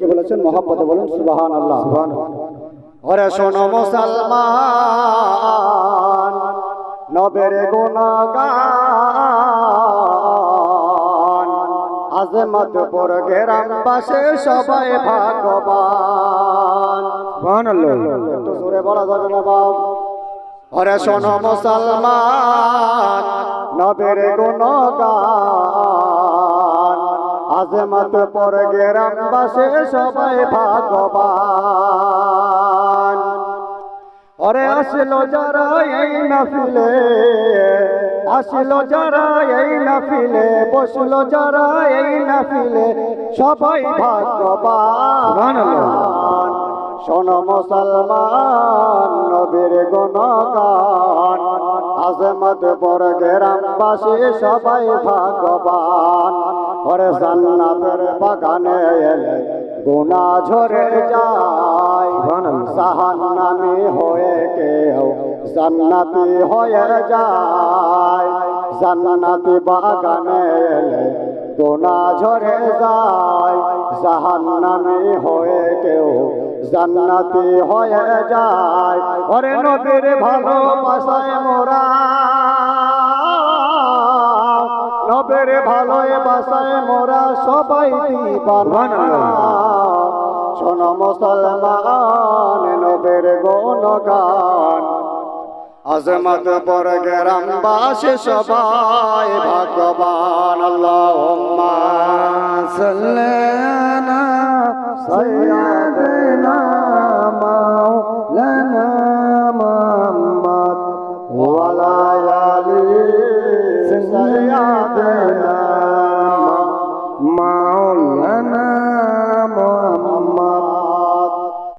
কে বলেছেন মহব্বতে বলেন সুবহানাল্লাহ। ওরে শোনো মুসলমান নবীর গুণগান আজমতপুর গ্রামবাসী সবাই ভাগ্যবান। সুবহানাল্লাহ। একটু জোরে বলা যাবে না বাপ? ওরে শোনো মুসলমান নবীর গুণগান আজমতপুর গ্রামবাসী সবাই ভাগ্যবান। ওরে আসলো যারা এই মাহফিলে, আসলো যারা এই মাহফিলে, বসলো যারা এই মাহফিলে সবাই ভাগ্যবান। শোনো মুসলমান নবীর গুণগান আজমতপুর গ্রামবাসী সবাই ভাগ্যবান। ওরে জান্নাতের বাগানে এলে গুনাহ ঝরে যায়, জাহান্নামী হয়ে কেউ জান্নাতি হয়ে যায়। জান্নাতি বাগানে এলে গুনাহ ঝরে যায়, জাহান্নামী হয়ে কেউ জান্নাতি হয়ে যায়। ওরে নবীর ভালোবাসায় মোরা, নবীর ভালোবাসায় মোরা সবাই দিবানা। শোনো মুসলমান নবীর গুণগান আজমতপুর গ্রামবাসী সবাই ভাগ্যবান। আল্লাহুম্মা সাল্লি আলা সাইয়্যিদিনা মাওলানা মুহাম্মদ ওয়া আলা আলি সাইয়্যিদিনা